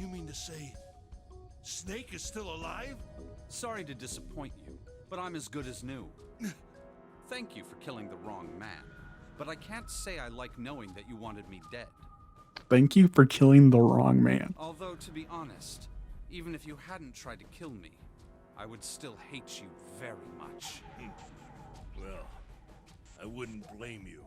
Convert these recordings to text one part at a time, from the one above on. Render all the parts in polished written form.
You mean to say Snake is still alive? Sorry to disappoint you, but I'm as good as new. Thank you for killing the wrong man, but I can't say I like knowing that you wanted me dead. Thank you for killing the wrong man. Although, to be honest, even if you hadn't tried to kill me, I would still hate you very much. Well, I wouldn't blame you.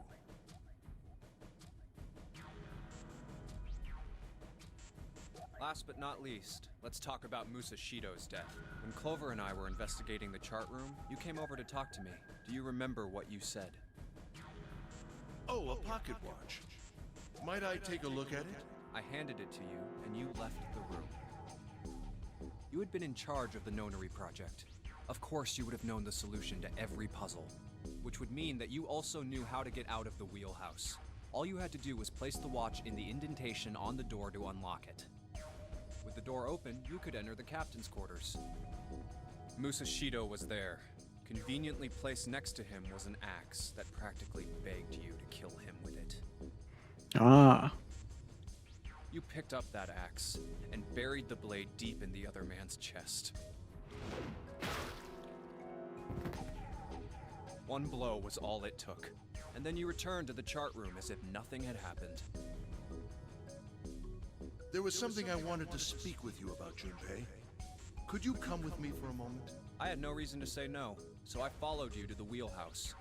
Last but not least, let's talk about Musashido's death. When Clover and I were investigating the chart room, you came over to talk to me. Do you remember what you said? Oh, a pocket watch. Might I take a look at it? I handed it to you, and you left the room. You had been in charge of the Nonary project. Of course you would have known the solution to every puzzle, which would mean that you also knew how to get out of the wheelhouse. All you had to do was place the watch in the indentation on the door to unlock it. With the door open, you could enter the captain's quarters. Musashido was there. Conveniently placed next to him was an axe that practically begged you to kill him with it. Ah. You picked up that axe and buried the blade deep in the other man's chest. One blow was all it took, and then you returned to the chart room as if nothing had happened. There was something I wanted to speak with you about, Junpei. Could you come with me for a moment? I had no reason to say no, so I followed you to the wheelhouse.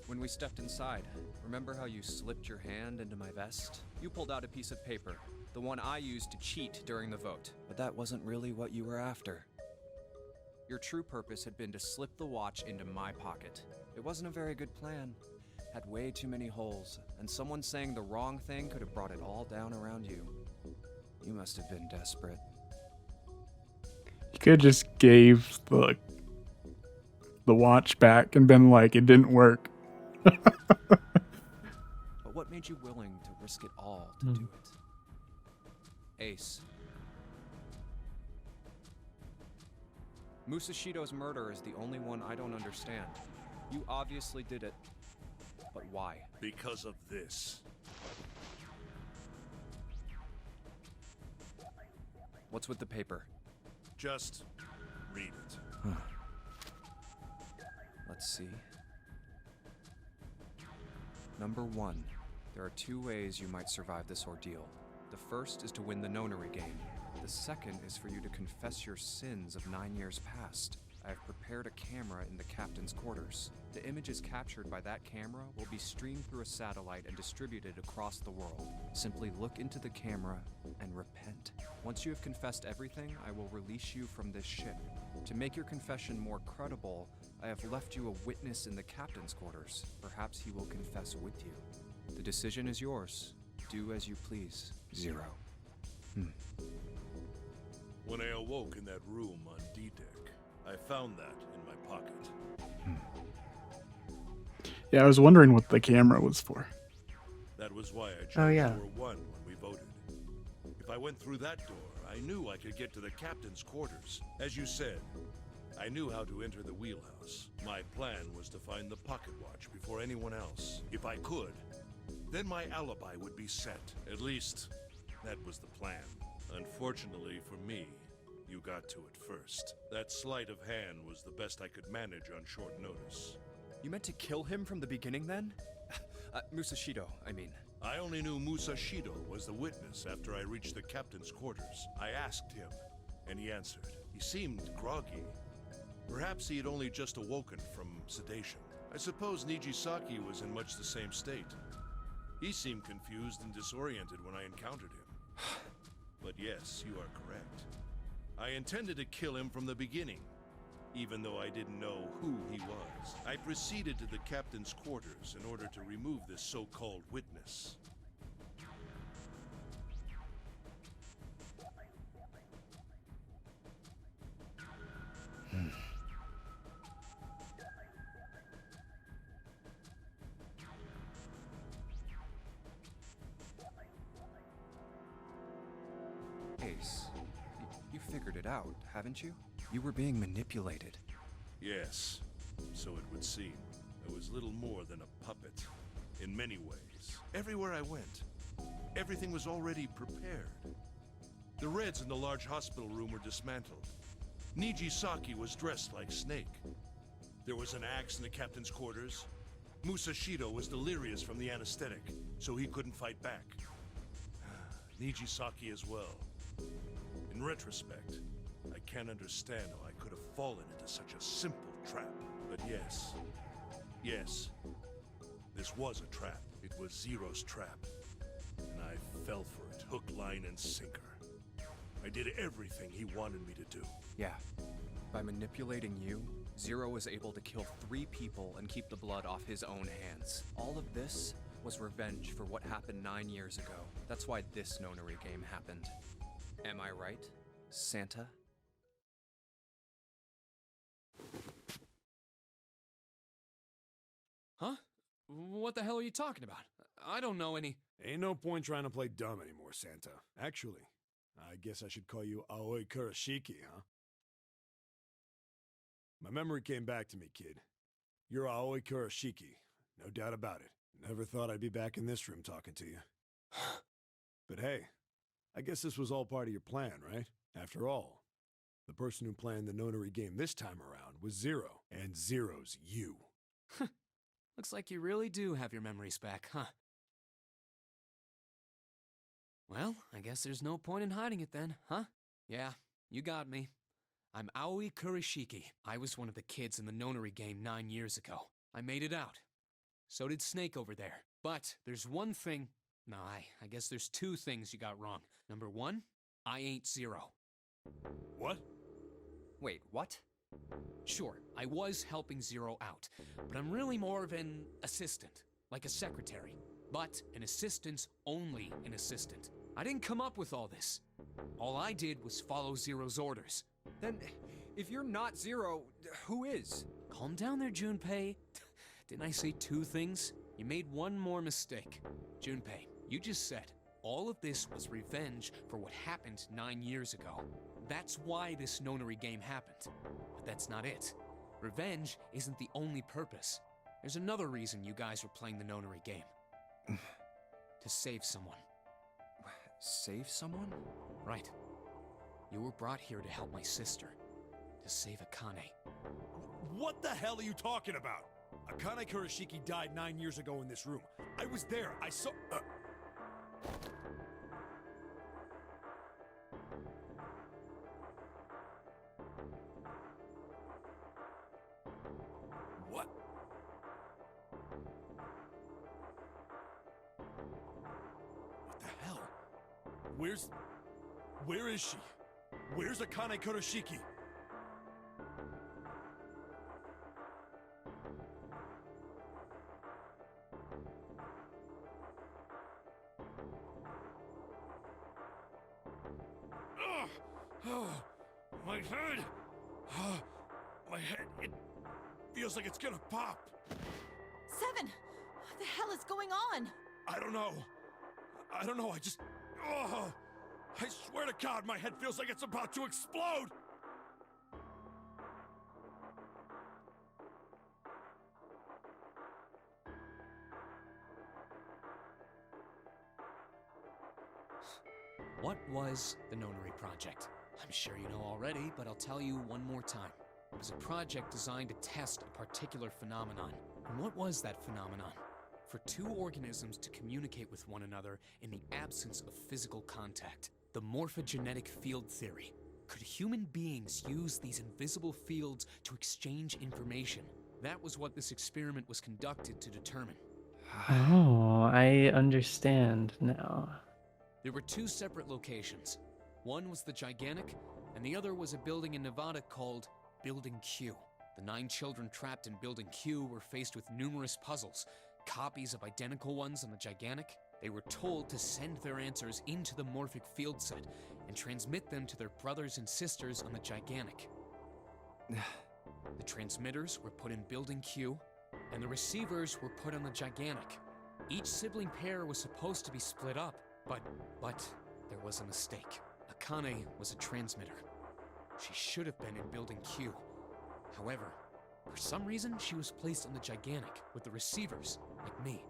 When we stepped inside, remember how you slipped your hand into my vest? You pulled out a piece of paper, the one I used to cheat during the vote. But that wasn't really what you were after. Your true purpose had been to slip the watch into my pocket. It wasn't a very good plan. Had way too many holes, and someone saying the wrong thing could have brought it all down around you. You must have been desperate. You could have just gave the watch back and been like, it didn't work. But what made you willing to risk it all to do it? Ace. Musashido's murder is the only one I don't understand. You obviously did it, but why? Because of this. What's with the paper? Just read it. Let's see. Number 1. There are 2 ways you might survive this ordeal. The first is to win the Nonary game. The second is for you to confess your sins of 9 years past. I have prepared a camera in the captain's quarters. The images captured by that camera will be streamed through a satellite and distributed across the world. Simply look into the camera and repent. Once you have confessed everything, I will release you from this ship. To make your confession more credible, I have left you a witness in the captain's quarters. Perhaps he will confess with you. The decision is yours. Do as you please. 0. When I awoke in that room on D-Deck, I found that in my pocket. Yeah, I was wondering what the camera was for. That was why I chose Oh, yeah. door 1 when we voted. If I went through that door, I knew I could get to the captain's quarters. As you said, I knew how to enter the wheelhouse. My plan was to find the pocket watch before anyone else. If I could, then my alibi would be set. At least, that was the plan. Unfortunately for me, you got to it first. That sleight of hand was the best I could manage on short notice. You meant to kill him from the beginning then? Musashido, I mean. I only knew Musashido was the witness after I reached the captain's quarters. I asked him, and he answered. He seemed groggy. Perhaps he had only just awoken from sedation. I suppose Nijisaki was in much the same state. He seemed confused and disoriented when I encountered him. But yes, you are correct. I intended to kill him from the beginning, even though I didn't know who he was. I proceeded to the captain's quarters in order to remove this so-called witness. Ace, you figured it out, haven't you? You were being manipulated. Yes, so it would seem. I was little more than a puppet, in many ways. Everywhere I went, everything was already prepared. The Reds in the large hospital room were dismantled. Nijisaki was dressed like Snake. There was an axe in the captain's quarters. Musashido was delirious from the anesthetic, so he couldn't fight back. Nijisaki as well. In retrospect, I can't understand how I could have fallen into such a simple trap. But yes, this was a trap. It was Zero's trap. And I fell for it, hook, line, and sinker. I did everything he wanted me to do. Yeah. By manipulating you, Zero was able to kill 3 people and keep the blood off his own hands. All of this was revenge for what happened 9 years ago. That's why this Nonary game happened. Am I right, Santa? Huh? What the hell are you talking about? I don't know any... Ain't no point trying to play dumb anymore, Santa. Actually, I guess I should call you Aoi Kurashiki, huh? My memory came back to me, kid. You're Aoi Kurashiki, no doubt about it. Never thought I'd be back in this room talking to you. But hey, I guess this was all part of your plan, right? After all, the person who planned the Nonary game this time around was Zero, and Zero's you. Looks like you really do have your memories back, huh? Well, I guess there's no point in hiding it then, huh? Yeah, you got me. I'm Aoi Kurashiki. I was one of the kids in the Nonary game 9 years ago. I made it out. So did Snake over there. But there's one thing... No, I guess there's 2 things you got wrong. Number 1, I ain't Zero. What? Wait, what? Sure, I was helping Zero out, but I'm really more of an assistant, like a secretary. But an assistant's only an assistant. I didn't come up with all this. All I did was follow Zero's orders. Then, if you're not Zero, who is? Calm down there, Junpei. Didn't I say 2 things? You made one more mistake. Junpei, you just said all of this was revenge for what happened 9 years ago. That's why this Nonary game happened. But that's not it. Revenge isn't the only purpose. There's another reason you guys were playing the Nonary game. To save someone. Save someone? Right. You were brought here to help my sister. To save Akane. What the hell are you talking about? Akane Kurashiki died 9 years ago in this room. I was there. I saw... What? What the hell? Where is she? Where's Akane Kurashiki? Oh, my head! My head, it feels like it's gonna pop. Seven! What the hell is going on? I don't know. I just... Oh, I swear to God, my head feels like it's about to explode! What was the Nonary Project? I'm sure you know already, but I'll tell you one more time. It was a project designed to test a particular phenomenon. And what was that phenomenon? For 2 organisms to communicate with one another in the absence of physical contact. The morphogenetic field theory. Could human beings use these invisible fields to exchange information? That was what this experiment was conducted to determine. Oh, I understand now. There were 2 separate locations. One was the Gigantic, and the other was a building in Nevada called Building Q. The 9 children trapped in Building Q were faced with numerous puzzles, copies of identical ones on the Gigantic. They were told to send their answers into the morphic field set and transmit them to their brothers and sisters on the Gigantic. The transmitters were put in Building Q, and the receivers were put on the Gigantic. Each sibling pair was supposed to be split up, but there was a mistake. Akane was a transmitter. She should have been in Building Q. However, for some reason, she was placed on the Gigantic with the receivers, like me.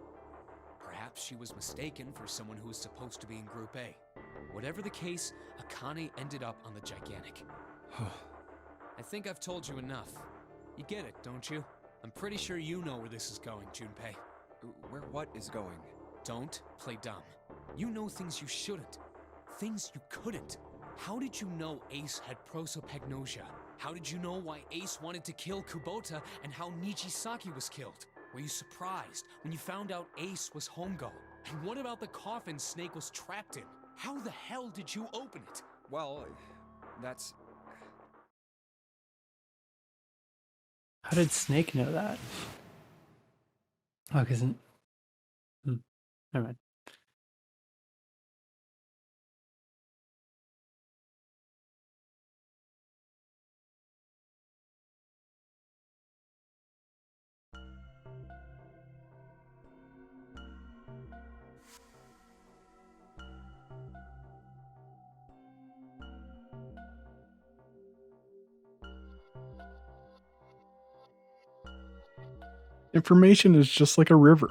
Perhaps Perhaps she was mistaken for someone who was supposed to be in Group A. Whatever the case, Akane ended up on the Gigantic. I think I've told you enough. You get it, don't you? I'm pretty sure you know where this is going, Junpei. Where what is going? Don't play dumb. You know things you shouldn't. Things you couldn't. How did you know Ace had prosopagnosia? How did you know why Ace wanted to kill Kubota and how Nijisaki was killed? Were you surprised when you found out Ace was Hongo? And what about the coffin Snake was trapped in? How the hell did you open it? Well, that's... How did Snake know that? Oh, because... Never mind. Information is just like a river.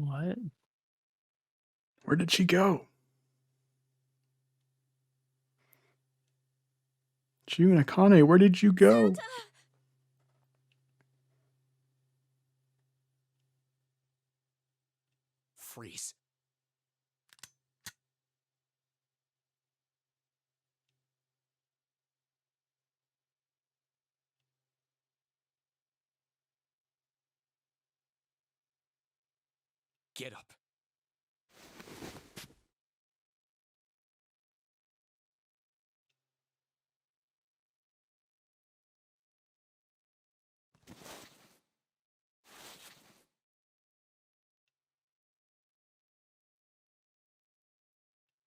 What? Where did she go? Jun Akane, where did you go? Santa! Freeze. Get up.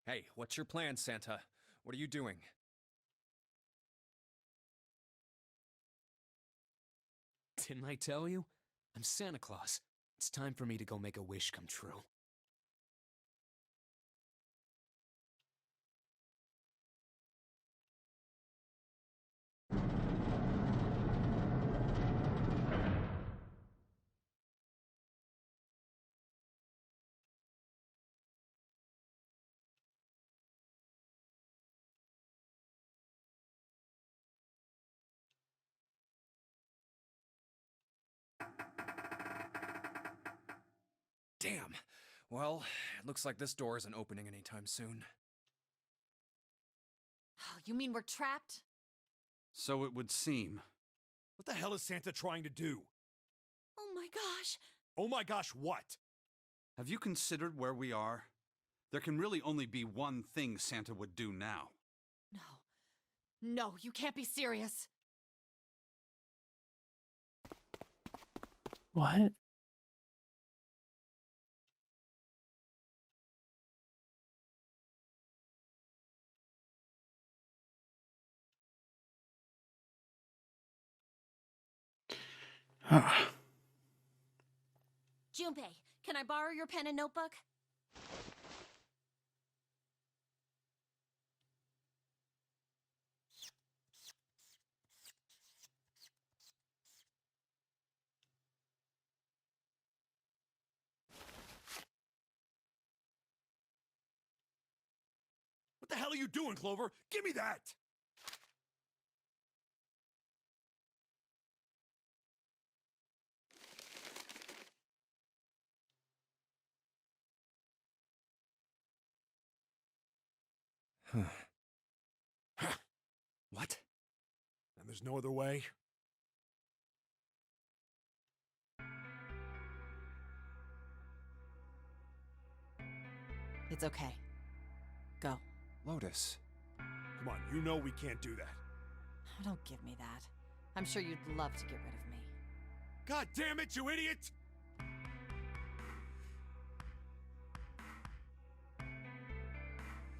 Hey, what's your plan, Santa? What are you doing? Didn't I tell you? I'm Santa Claus. It's time for me to go make a wish come true. Damn. Well, it looks like this door isn't opening anytime soon. Oh, you mean we're trapped? So it would seem. What the hell is Santa trying to do? Oh my gosh! Oh my gosh, what? Have you considered where we are? There can really only be one thing Santa would do now. No. No, you can't be serious. What? Junpei, can I borrow your pen and notebook? What the hell are you doing, Clover? Give me that! there's no other way? It's okay. Go. Lotus. Come on, you know we can't do that. Oh, don't give me that. I'm sure you'd love to get rid of me. God damn it, you idiot!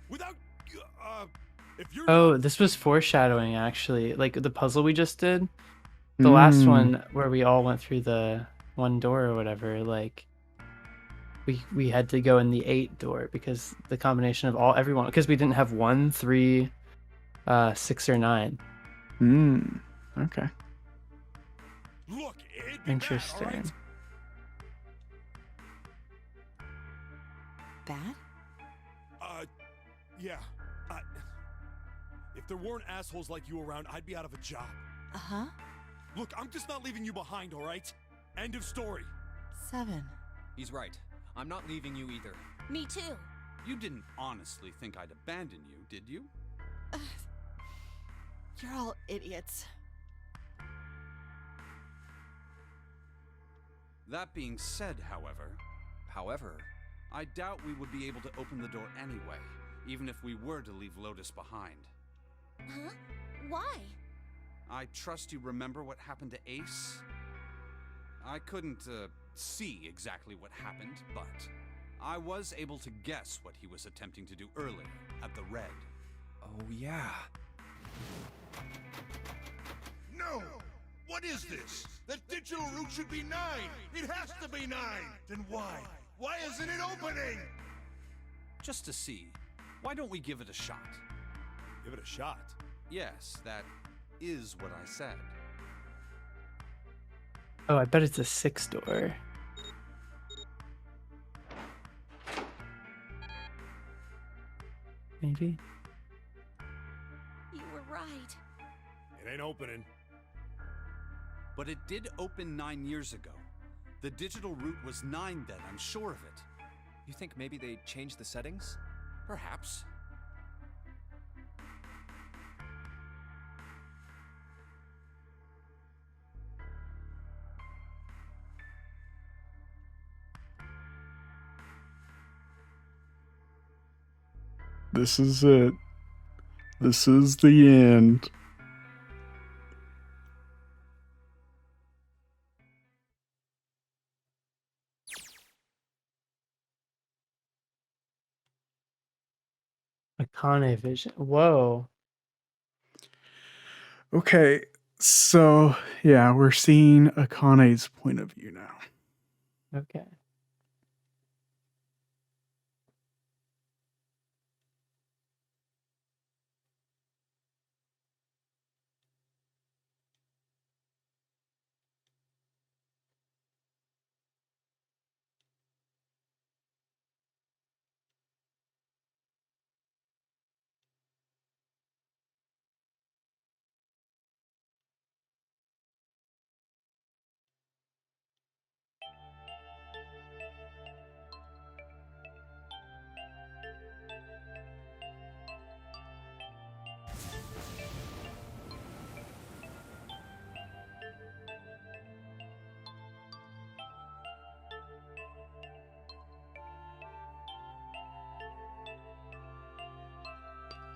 Without, if you're Oh, not- this was foreshadowing, actually. Like the puzzle we just did. The last one where we all went through the one door or whatever, like we had to go in the 8 door because the combination of everyone, because we didn't have 1, 3, 6 or 9. Okay. Look, it'd be bad, Interesting. all right? Bad? Yeah. If there weren't assholes like you around, I'd be out of a job. Uh-huh. Look, I'm just not leaving you behind, all right? End of story. 7. He's right. I'm not leaving you either. Me too. You didn't honestly think I'd abandon you, did you? You're all idiots. That being said, however, However, I doubt we would be able to open the door anyway, even if we were to leave Lotus behind. Huh? Why? I trust you remember what happened to Ace? I couldn't, see exactly what happened, but I was able to guess what he was attempting to do earlier at the Red. oh yeah. No! What is this? That digital route should be 9! It has to be 9! Then why? Why isn't it opening? Just to see, why don't we give it a shot? Give it a shot. Yes, that is what I said. Oh, I bet it's a 6 door. Maybe. You were right. It ain't opening. But it did open 9 years ago. The digital route was 9 then, I'm sure of it. You think maybe they changed the settings? Perhaps. This is it. This is the end. Akane vision. Whoa. Okay, so yeah, we're seeing Akane's point of view now. Okay.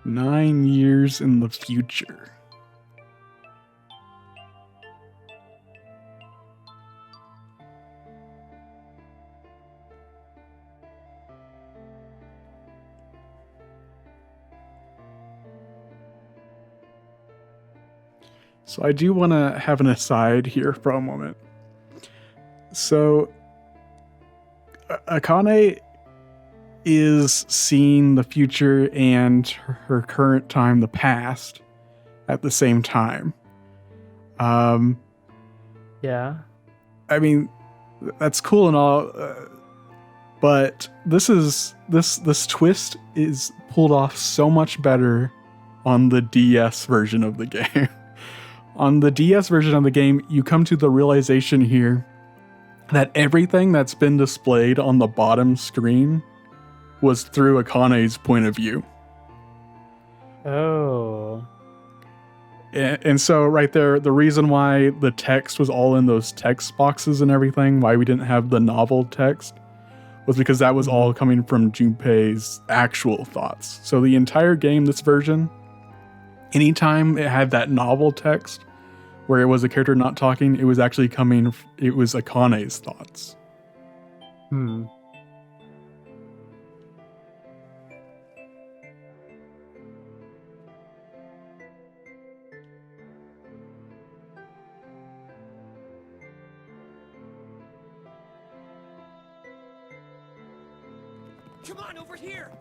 Nine years in the future. So I do want to have an aside here for a moment. So Akane is seeing the future and her current time, the past, at the same time. Yeah. I mean, that's cool and all, but this twist is pulled off so much better on the DS version of the game. On the DS version of the game, you come to the realization here that everything that's been displayed on the bottom screen was through Akane's point of view. Oh. And so right there, the reason why the text was all in those text boxes and everything, why we didn't have the novel text, was because that was all coming from Junpei's actual thoughts. So the entire game, this version, anytime it had that novel text where it was a character not talking, it was actually it was Akane's thoughts. Come on, over here!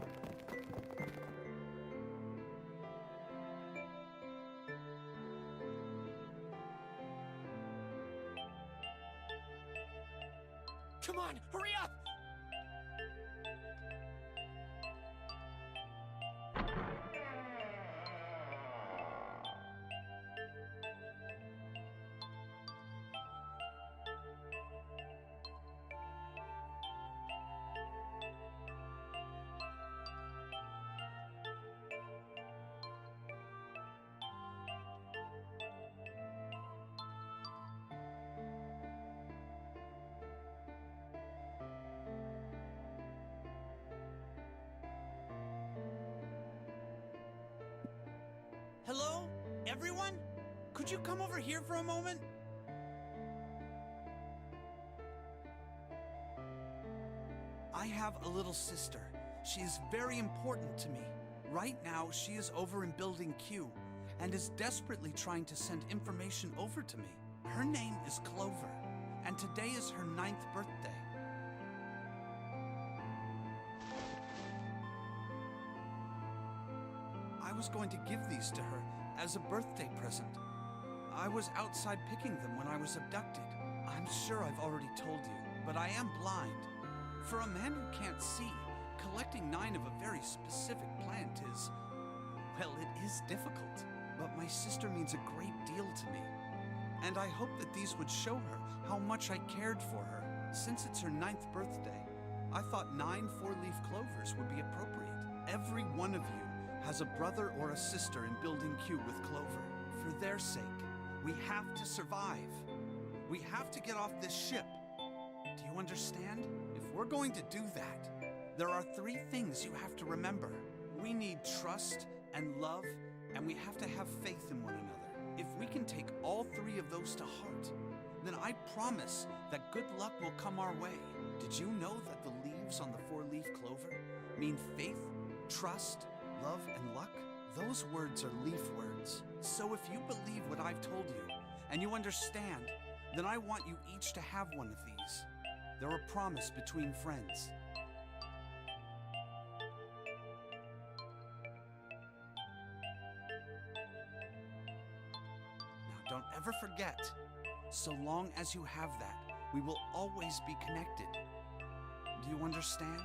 Come on, hurry up! Hello? Everyone? Could you come over here for a moment? I have a little sister. She is very important to me. Right now, she is over in Building Q and is desperately trying to send information over to me. Her name is Clover, and today is her 9th birthday. I was going to give these to her as a birthday present. I was outside picking them when I was abducted. I'm sure I've already told you, but I am blind. For a man who can't see, collecting 9 of a very specific plant is, well, it is difficult. But my sister means a great deal to me. And I hope that these would show her how much I cared for her. Since it's her 9th birthday, I thought 9 4-leaf clovers would be appropriate. Every one of you has a brother or a sister in Building Q with Clover. For their sake, we have to survive. We have to get off this ship. Do you understand? If we're going to do that, there are 3 things you have to remember. We need trust and love, and we have to have faith in one another. If we can take all 3 of those to heart, then I promise that good luck will come our way. Did you know that the leaves on the 4-leaf clover mean faith, trust, love, and luck? Those words are leaf words. So if you believe what I've told you, and you understand, then I want you each to have one of these. They're a promise between friends. Now don't ever forget, so long as you have that, we will always be connected. Do you understand?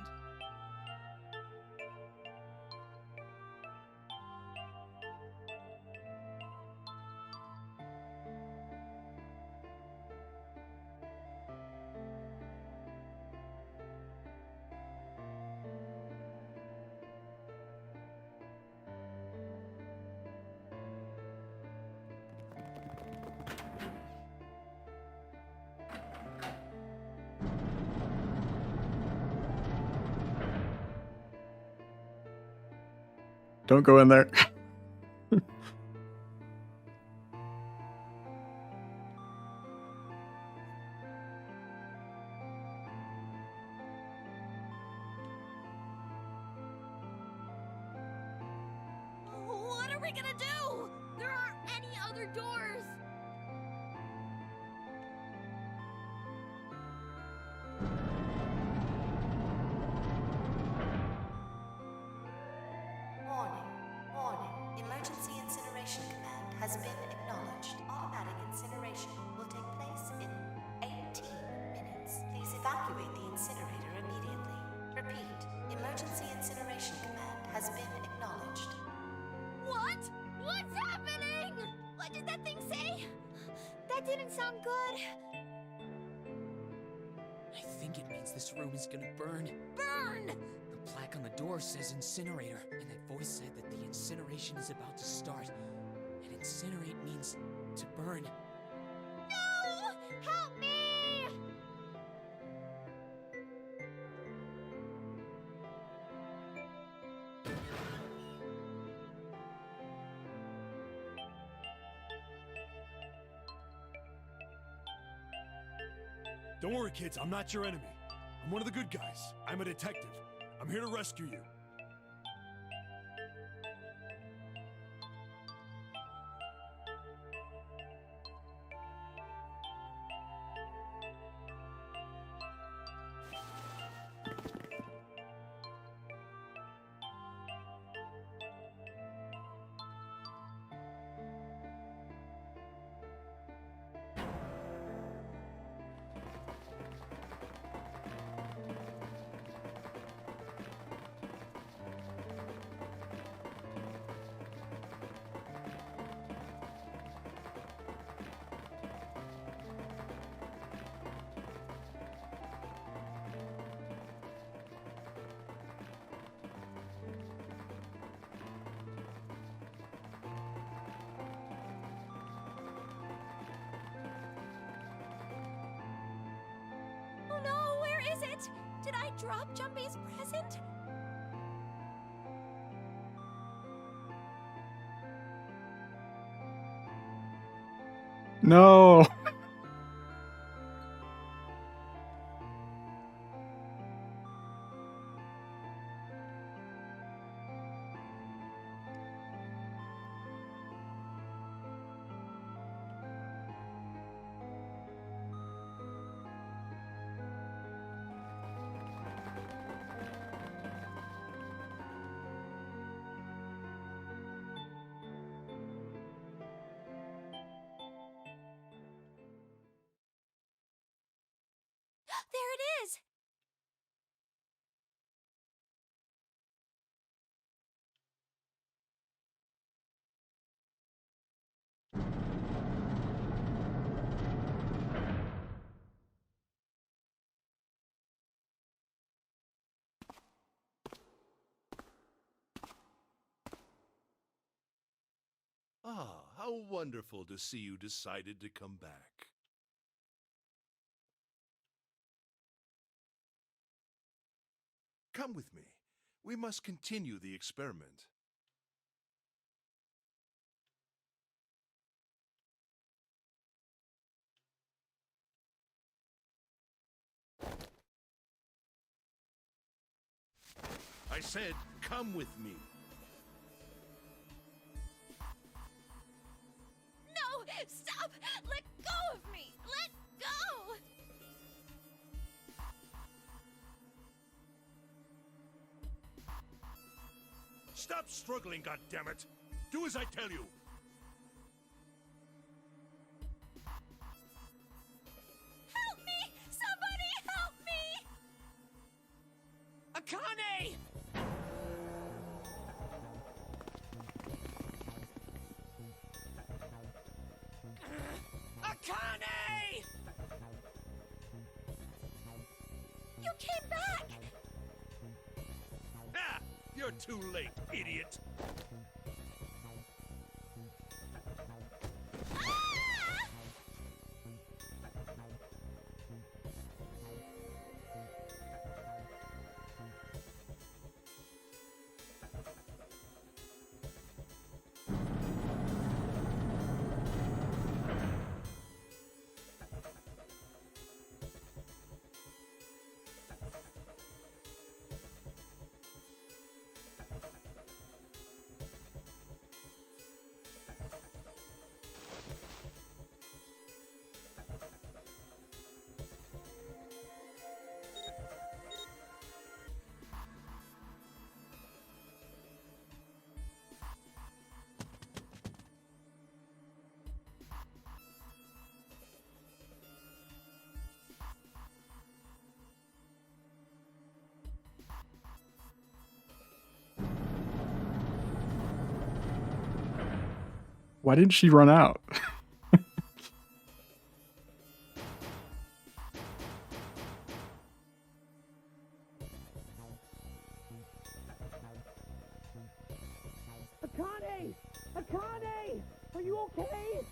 Don't go in there. What are we gonna do? There aren't any other doors. Warning. Emergency incineration command has been acknowledged. Automatic incineration will take place in 18 minutes. Please evacuate the incinerator immediately. Repeat. Emergency incineration command has been acknowledged. What? What's happening? What did that thing say? That didn't sound good. I think it means this room is gonna burn. Burn! The plaque on the door says incinerator, and that voice said that the incineration is about to start. And incinerate means to burn. No! Help me! Don't worry, kids. I'm not your enemy. I'm one of the good guys. I'm a detective. I'm here to rescue you. Oh no, where is it? Did I drop Jumpy's present? No. There it is! Ah, how wonderful to see you decided to come back. Come with me. We must continue the experiment. I said, come with me. No! Stop! Let go of me! Let go! Stop struggling, goddammit! Do as I tell you! Help me! Somebody help me! Akane! Akane! You came back! Ah! You're too late, idiot! Ah! Why didn't she run out? Akane! Akane! Are you okay?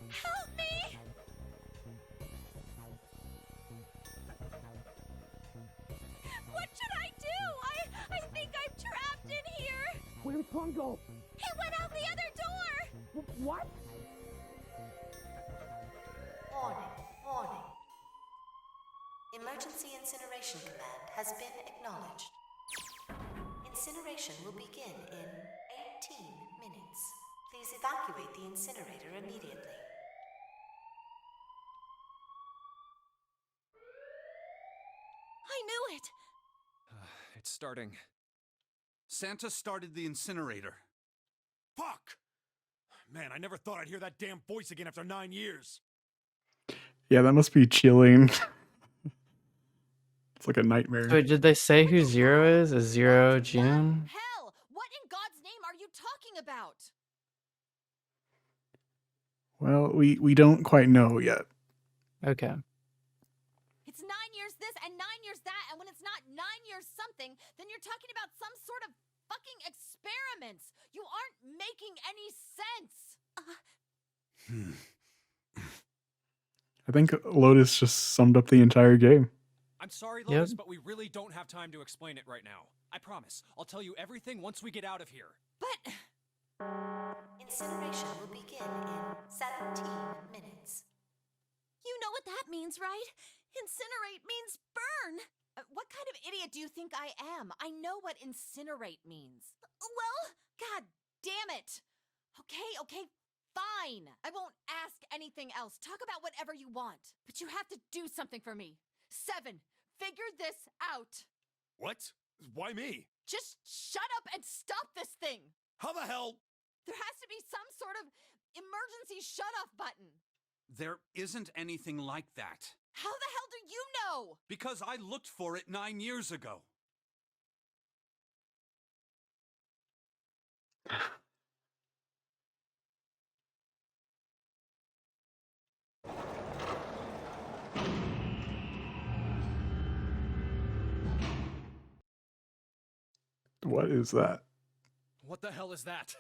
Help me! What should I do? I think I'm trapped in here. Where did Kong go? He went out the other door. What? Warning, warning. Emergency Incineration Command has been acknowledged. Incineration will begin in 18 minutes. Please evacuate the incinerator immediately. I knew it. It's starting. Santa started the incinerator. Fuck! Man, I never thought I'd hear that damn voice again after 9 years. Yeah, that must be chilling. It's like a nightmare. Wait, did they say who Zero is? Is Zero June? Hell! What in God's name are you talking about? Well, we don't quite know yet. Okay. It's 9 years this and 9 years that, and when it's not 9 years something, then you're talking about some sort of fucking experiments. You aren't making any sense. I think Lotus just summed up the entire game. I'm sorry, Yep. Lotus, but we really don't have time to explain it right now. I promise. I'll tell you everything once we get out of here. But Incineration will begin in 17 minutes. you know what that means, right? Incinerate means burn. What kind of idiot do you think I am? I know what incinerate means. Well, god damn it. Okay, fine. I won't ask anything else. Talk about whatever you want. But you have to do something for me. 7, figure this out. What? Why me? Just shut up and stop this thing. How the hell? There has to be some sort of emergency shut-off button. There isn't anything like that. How the hell do you know? Because I looked for it 9 years ago. What is that? What the hell is that?